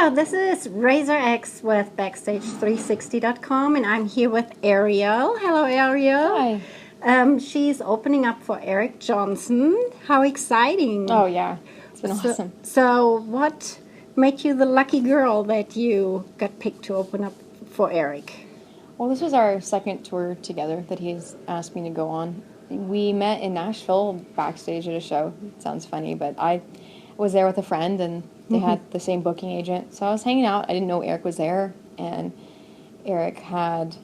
Hello, this is RacerX with BackStage360.com, and I'm here with Arielle. Hello, Arielle. Hi. She's opening up for Eric Johnson. How exciting! Oh, yeah. It's been awesome. So, what made you the lucky girl that you got picked to open up for Eric? Well, this was our second tour together that he's asked me to go on. We met in Nashville backstage at a show. It sounds funny, but I was there with a friend, and they had the same booking agent. So I was hanging out. I didn't know Eric was there, and Eric had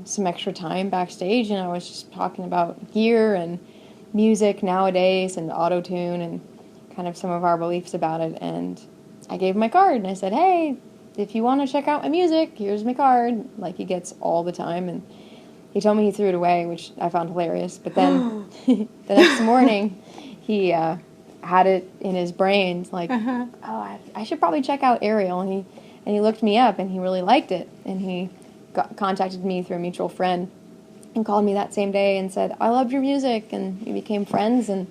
some extra time backstage, and I was just talking about gear and music nowadays and auto-tune and kind of some of our beliefs about it. And I gave him my card, and I said, hey, if you want to check out my music, here's my card, like he gets all the time. And he told me he threw it away, which I found hilarious. But then the next morning, he had it in his brains, like, oh, I should probably check out Arielle. And he looked me up, and he really liked it. And he contacted me through a mutual friend and called me that same day and said, I loved your music. And we became friends, and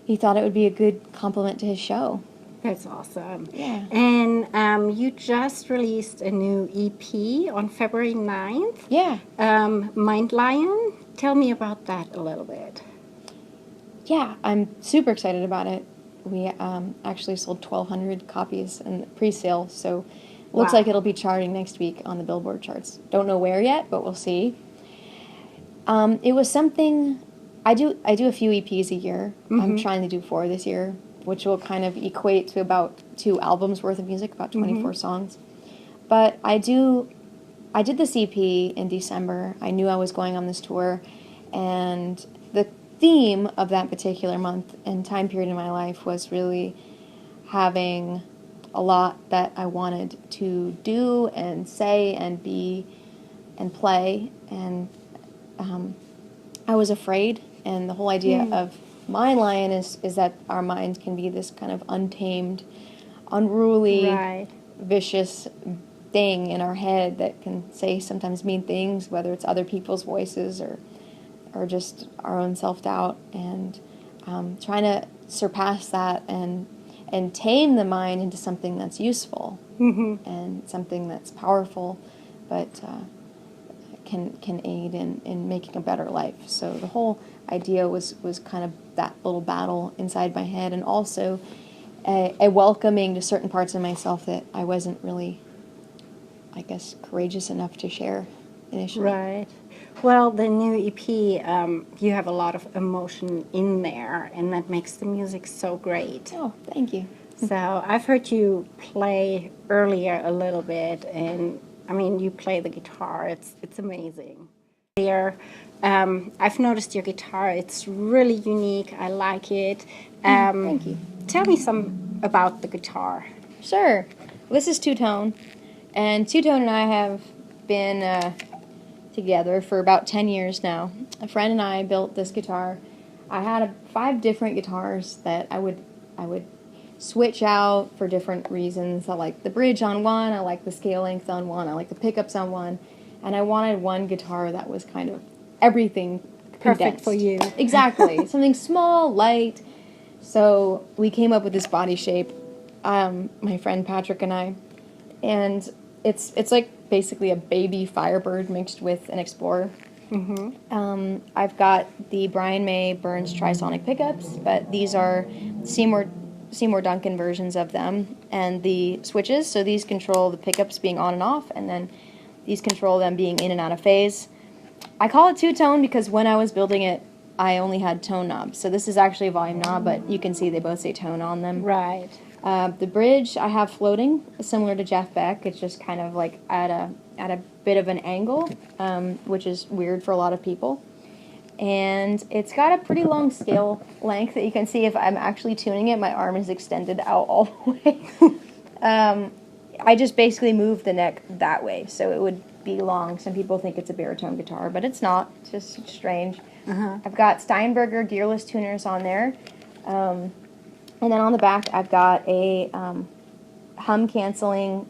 he thought it would be a good compliment to his show. That's awesome. Yeah. And you just released a new EP on February 9th. Yeah. Mind Lion. Tell me about that a little bit. Yeah, I'm super excited about it. We actually sold 1,200 copies in pre-sale, so looks like it'll be charting next week on the Billboard charts. Don't know where yet, but we'll see. It was something I do a few EPs a year. I'm trying to do 4 this year, which will kind of equate to about 2 albums worth of music, about 24 songs. But I did this EP in December. I knew I was going on this tour, and the theme of that particular month and time period in my life was really having a lot that I wanted to do and say and be and play, and I was afraid. And the whole idea of Mind Lion is that our minds can be this kind of untamed, unruly, vicious thing in our head that can say sometimes mean things, whether it's other people's voices or just our own self-doubt, and trying to surpass that and tame the mind into something that's useful and something that's powerful, but can aid in making a better life. So the whole idea was kind of that little battle inside my head, and also a welcoming to certain parts of myself that I wasn't really, I guess, courageous enough to share initially. Right. Well, the new EP, you have a lot of emotion in there, and that makes the music so great. Oh, thank you. So I've heard you play earlier a little bit, and I mean, you play the guitar. It's amazing. There, I've noticed your guitar. It's really unique. I like it. Thank you. Tell me some about the guitar. Sure. This is Two Tone, and Two Tone and I have been together for about 10 years now. A friend and I built this guitar. I had 5 different guitars that I would switch out for different reasons. I like the bridge on one, I like the scale length on one, I like the pickups on one, and I wanted one guitar that was kind of everything Perfect condensed. for you. Exactly. Something small, light. So we came up with this body shape, my friend Patrick and I, and it's like basically a baby Firebird mixed with an Explorer. I've got the Brian May Burns Trisonic pickups, but these are Seymour Duncan versions of them, and the switches, so these control the pickups being on and off, and then these control them being in and out of phase. I call it two-tone because when I was building it, I only had tone knobs. So this is actually a volume knob, but you can see they both say tone on them. Right. The bridge I have floating, similar to Jeff Beck. It's just kind of like at a bit of an angle, which is weird for a lot of people. And it's got a pretty long scale length that you can see if I'm actually tuning it. My arm is extended out all the way. I just basically move the neck that way, so it would be long. Some people think it's a baritone guitar, but it's not. It's just strange. I've got Steinberger gearless tuners on there. And then on the back, I've got a hum canceling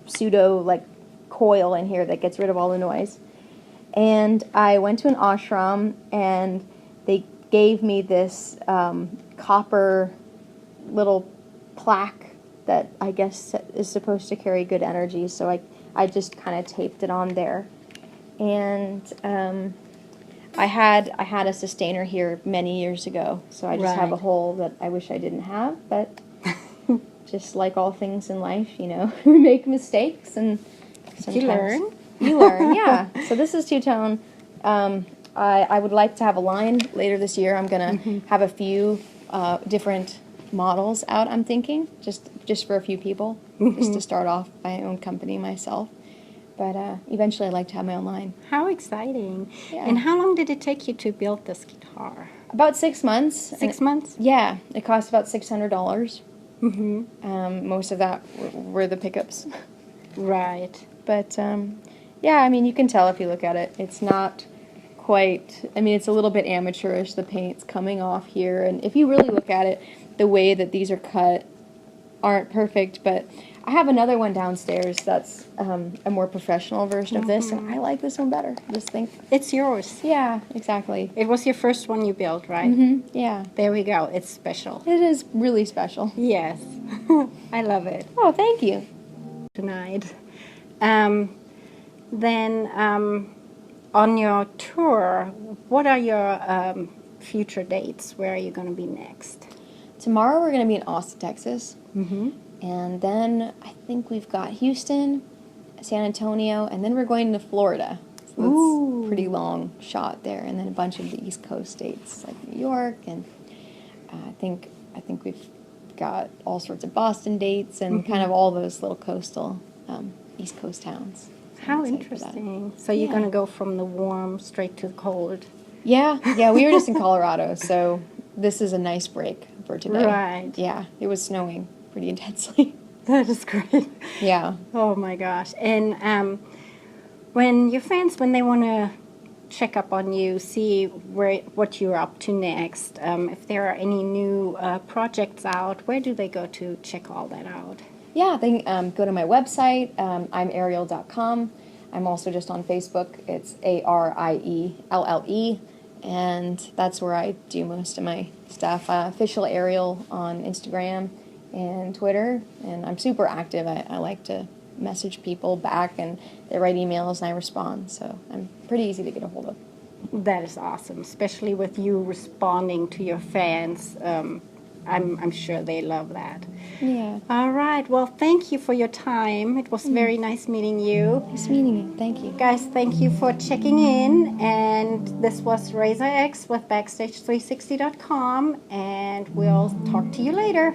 pseudo coil in here that gets rid of all the noise. And I went to an ashram, and they gave me this copper little plaque that I guess is supposed to carry good energy. So I just kind of taped it on there. And I had a sustainer here many years ago, so I just have a hole that I wish I didn't have, but just like all things in life, you know, we make mistakes and sometimes you learn, yeah. So this is two-tone. I would like to have a line later this year. I'm going to have a few different models out, I'm thinking, just for a few people, just to start off my own company myself. But eventually I'd like to have my own line. How exciting. Yeah. And how long did it take you to build this guitar? About 6 months. 6 months? Yeah. It cost about $600. Most of that were the pickups. Right. But, yeah, I mean, you can tell if you look at it. It's not quite, I mean, it's a little bit amateurish. The paint's coming off here. And if you really look at it, the way that these are cut aren't perfect, but I have another one downstairs that's a more professional version of this, and I like this one better. I just think it's yours. Yeah, exactly. It was your first one you built, right? Yeah. There we go. It's special. It is really special. Yes. I love it. Oh, thank you. Tonight. Then on your tour, what are your future dates? Where are you going to be next? Tomorrow we're going to be in Austin, Texas. And then I think we've got Houston, San Antonio, and then we're going to Florida. So that's a pretty long shot there. And then a bunch of the East Coast states like New York, and I think we've got all sorts of Boston dates and kind of all those little coastal East Coast towns. So how interesting. So you're going to go from the warm straight to the cold. Yeah, we were just in Colorado, so this is a nice break for today. Right. Yeah, it was snowing pretty intensely. That is great. Yeah. Oh my gosh. And when your fans, when they want to check up on you, see what you're up to next, if there are any new projects out, where do they go to check all that out? Yeah, they go to my website. I'm Arielle.com. I'm also just on Facebook. It's ARIELLE, and that's where I do most of my stuff. Official Arielle on Instagram and Twitter, and I'm super active. I like to message people back, and they write emails, and I respond, so I'm pretty easy to get a hold of. That is awesome, especially with you responding to your fans. I'm sure they love that. Yeah. All right. Well, thank you for your time. It was very nice meeting you. Nice meeting you. Thank you. Guys, thank you for checking in. And this was RacerX with BackStage360.com. And we'll talk to you later.